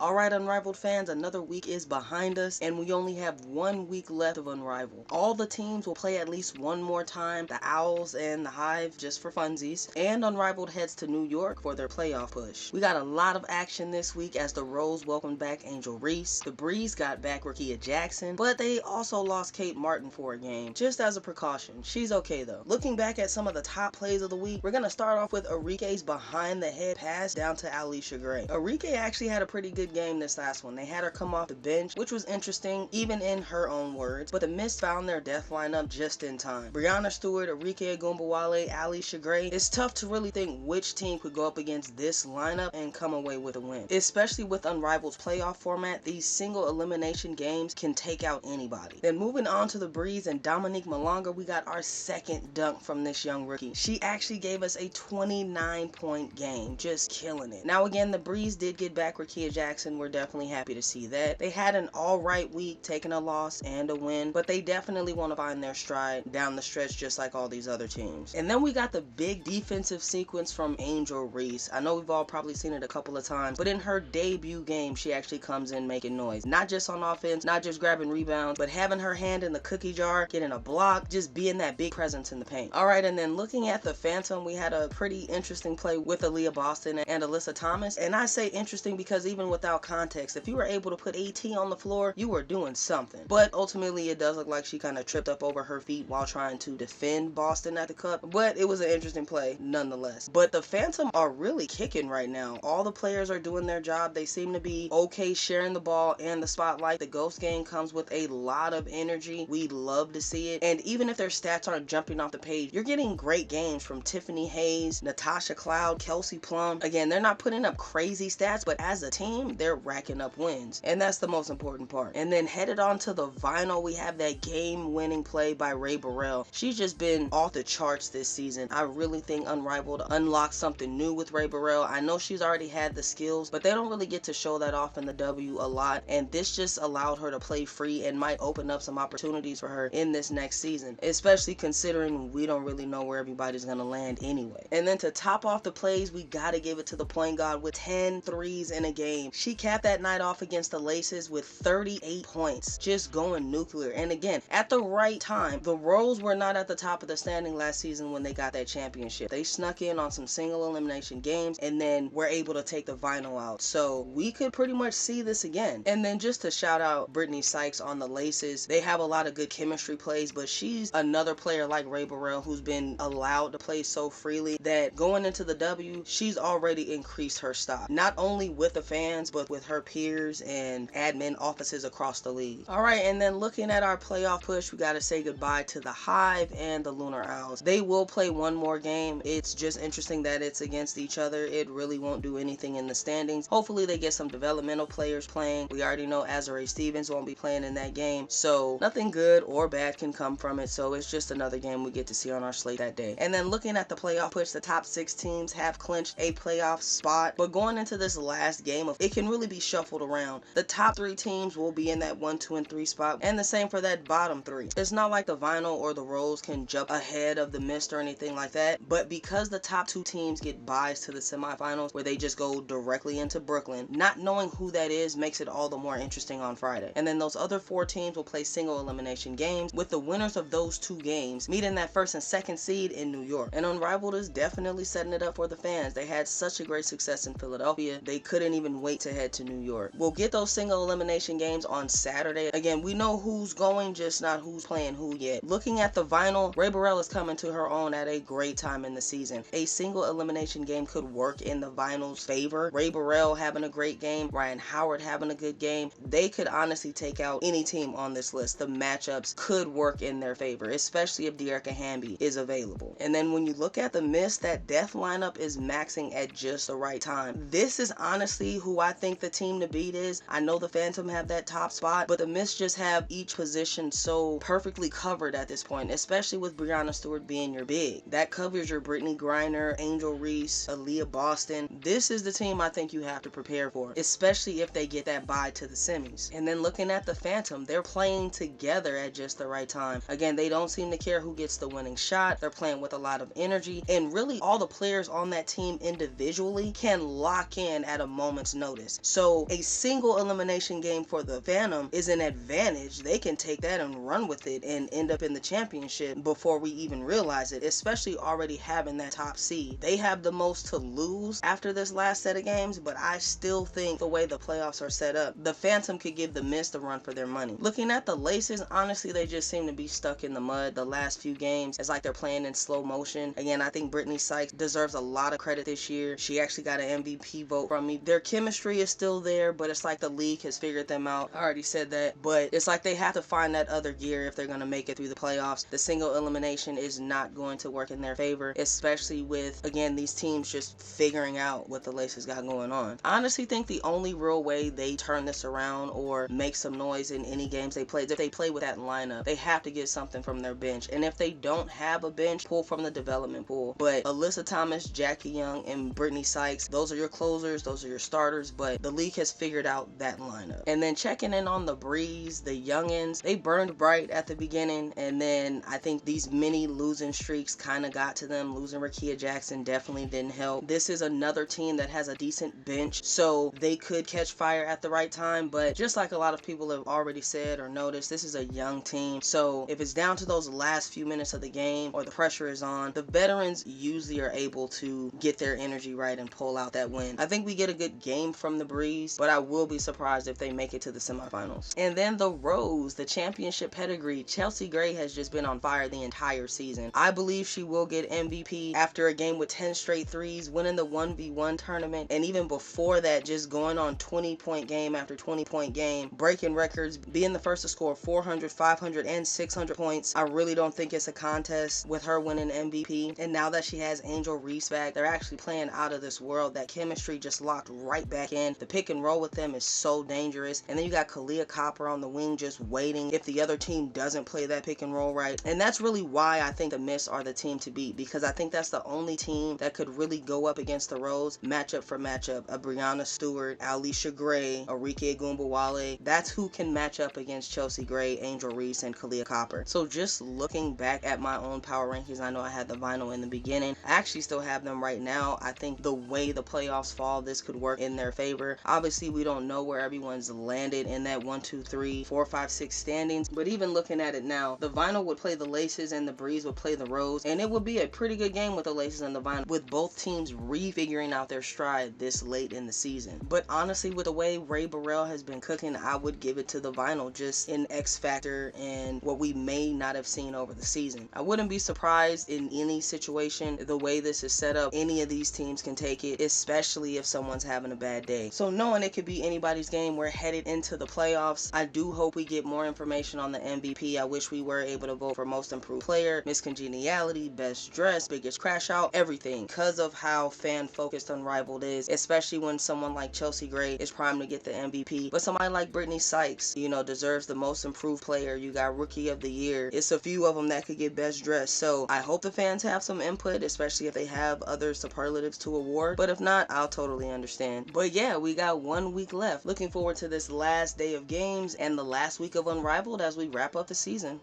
Alright, Unrivaled fans, another week is behind us, and we only have 1 week left of Unrivaled. All the teams will play at least one more time, the Owls and the Hive just for funsies, and Unrivaled heads to New York for their playoff push. We got a lot of action this week as the Rose welcomed back Angel Reese, the Breeze got back Rakia Jackson, but they also lost Kate Martin for a game, just as a precaution. She's okay though. Looking back at some of the top plays of the week, we're gonna start off with Arike's behind the head pass down to Alicia Gray. Arike actually had a pretty good game this last one. They had her come off the bench, which was interesting, even in her own words, but the Mist found their death lineup just in time. Brianna Stewart, Arike Agumbawale, Alicia Gray. It's tough to really think which team could go up against this lineup and come away with a win. Especially with Unrivaled's playoff format, these single elimination games can take out anybody. Then moving on to the Breeze and Dominique Malonga, we got our second dunk from this young rookie. She actually gave us a 29-point game, just killing it. Now again, the Breeze did get back Rakia Jackson. We're definitely happy to see that. They had an alright week, taking a loss and a win, but they definitely want to find their stride down the stretch just like all these other teams. And then we got the big defensive sequence from Angel Reese. I know we've all probably seen it a couple of times, but in her debut game, she actually comes in making noise. Not just on offense, not just grabbing rebounds, but having her hand in the cookie jar, getting a block, just being that big presence in the paint. Alright, and then looking at the Phantom, we had a pretty interesting play with Aaliyah Boston and Alyssa Thomas. And I say interesting because even without context, if you were able to put AT on the floor, you were doing something. But ultimately, it does look like she kind of tripped up over her feet while trying to defend Boston at the cup, but it was an interesting play nonetheless. But the Phantom are really kicking right now. All the players are doing their job. They seem to be okay sharing the ball and the spotlight. The Ghost game comes with a lot of energy. We love to see it. And even if their stats aren't jumping off the page, you're getting great games from Tiffany Hayes, Natasha Cloud, Kelsey Plum. Again, they're not putting up crazy stats, but as a team, they're racking up wins, and that's the most important part. And then headed on to the vinyl, we have that game-winning play by Ray Burrell. She's just been off the charts this season. I really think Unrivaled unlocked something new with Ray Burrell. I know she's already had the skills, but they don't really get to show that off in the W a lot, and this just allowed her to play free and might open up some opportunities for her in this next season, especially considering we don't really know where everybody's gonna land anyway. And then to top off the plays, we gotta give it to the point guard with 10 threes in a game. She capped that night off against the Laces with 38 points, just going nuclear. And again, at the right time. The Rose were not at the top of the standing last season when they got that championship. They snuck in on some single elimination games and then were able to take the vinyl out. So we could pretty much see this again. And then just to shout out Brittany Sykes on the Laces, they have a lot of good chemistry plays, but she's another player like Ray Burrell who's been allowed to play so freely that going into the W, she's already increased her stock. Not only with the fans, but with her peers and admin offices across the league. Alright, and then looking at our playoff push, we gotta say goodbye to the Hive and the Lunar Owls. They will play one more game. It's just interesting that it's against each other. It really won't do anything in the standings. Hopefully they get some developmental players playing. We already know Azure Stevens won't be playing in that game, so nothing good or bad can come from it. So it's just another game we get to see on our slate that day. And then looking at the playoff push, the top 6 teams have clinched a playoff spot, but going into this last game, it can really be shuffled around. The top 3 teams will be in that 1, 2, and 3 spot, and the same for that bottom 3. It's not like the Vinyl or the Rose can jump ahead of the Mist or anything like that, but because the top 2 teams get buys to the semifinals where they just go directly into Brooklyn, not knowing who that is makes it all the more interesting on Friday. And then those other 4 teams will play single elimination games, with the winners of those 2 games meeting that 1st and 2nd seed in New York. And Unrivaled is definitely setting it up for the fans. They had such a great success in Philadelphia, they couldn't even wait to head to New York. We'll get those single elimination games on Saturday. Again, we know who's going, just not who's playing who yet. Looking at the vinyl, Ray Burrell is coming to her own at a great time in the season. A single elimination game could work in the vinyl's favor. Ray Burrell having a great game, Ryan Howard having a good game. They could honestly take out any team on this list. The matchups could work in their favor, especially if Dearica Hamby is available. And then when you look at the Mist, that death lineup is maxing at just the right time. This is honestly who I think the team to beat is. I know the Phantom have that top spot, but the Mist just have each position so perfectly covered at this point, especially with Brianna Stewart being your big. That covers your Brittany Griner, Angel Reese, Aaliyah Boston. This is the team I think you have to prepare for, especially if they get that bye to the semis. And then looking at the Phantom, they're playing together at just the right time. Again, they don't seem to care who gets the winning shot. They're playing with a lot of energy, and really all the players on that team individually can lock in at a moment's notice. this. So a single elimination game for the Phantom is an advantage. They can take that and run with it and end up in the championship before we even realize it, especially already having that top seed. They have the most to lose after this last set of games, but I still think the way the playoffs are set up, the Phantom could give the Mist a run for their money. Looking at the Laces, honestly, they just seem to be stuck in the mud the last few games. It's like they're playing in slow motion. Again, I think Brittany Sykes deserves a lot of credit this year. She actually got an MVP vote from me. Their chemistry is still there, but it's like the league has figured them out. I already said that, but it's like they have to find that other gear if they're going to make it through the playoffs. The single elimination is not going to work in their favor, especially with, again, these teams just figuring out what the Laces got going on. I honestly think the only real way they turn this around or make some noise in any games they play is if they play with that lineup. They have to get something from their bench, and if they don't have a bench, pull from the development pool. But Alyssa Thomas, Jackie Young, and Brittany Sykes, those are your closers, those are your starters, but the league has figured out that lineup. And then checking in on the Breeze, the youngins, they burned bright at the beginning, and then I think these mini losing streaks kind of got to them. Losing Rakia Jackson definitely didn't help. This is another team that has a decent bench, so they could catch fire at the right time, but just like a lot of people have already said or noticed, this is a young team, so if it's down to those last few minutes of the game or the pressure is on, the veterans usually are able to get their energy right and pull out that win. I think we get a good game from the Breeze, but I will be surprised if they make it to the semifinals. And then the Rose, the championship pedigree, Chelsea Gray has just been on fire the entire season. I believe she will get MVP after a game with 10 straight threes, winning the 1v1 tournament, and even before that, just going on 20-point game after 20-point game, breaking records, being the first to score 400, 500, and 600 points. I really don't think it's a contest with her winning MVP. And now that she has Angel Reese back, they're actually playing out of this world. That chemistry just locked right back in. The pick and roll with them is so dangerous. And then you got Kalia Copper on the wing just waiting if the other team doesn't play that pick and roll right. And that's really why I think the Mist are the team to beat, because I think that's the only team that could really go up against the Rose matchup for matchup. A Brianna Stewart, Alicia Gray, Arike Gumbawale. That's who can match up against Chelsea Gray, Angel Reese, and Kalia Copper. So just looking back at my own power rankings, I know I had the vinyl in the beginning. I actually still have them right now. I think the way the playoffs fall, this could work in their favor. Obviously, we don't know where everyone's landed in that 1, 2, 3, 4, 5, 6 standings, but even looking at it now, the vinyl would play the Laces and the Breeze would play the Rose, and it would be a pretty good game with the Laces and the vinyl, with both teams refiguring out their stride this late in the season. But honestly, with the way Ray Burrell has been cooking, I would give it to the vinyl, just in X factor and what we may not have seen over the season. I wouldn't be surprised in any situation the way this is set up. Any of these teams can take it, especially if someone's having a bad day. So knowing it could be anybody's game, we're headed into the playoffs. I do hope we get more information on the MVP. I wish we were able to vote for most improved player, Miss Congeniality, best dress, biggest crash out, everything, because of how fan focused Unrivaled is, especially when someone like Chelsea Gray is primed to get the MVP. But somebody like Brittany Sykes, you know, deserves the most improved player. You got Rookie of the Year. It's a few of them that could get best dressed. So I hope the fans have some input, especially if they have other superlatives to award. But if not, I'll totally understand. But yeah, we got 1 week left. Looking forward to this last day of games and the last week of Unrivaled as we wrap up the season.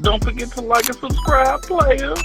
Don't forget to like and subscribe, players.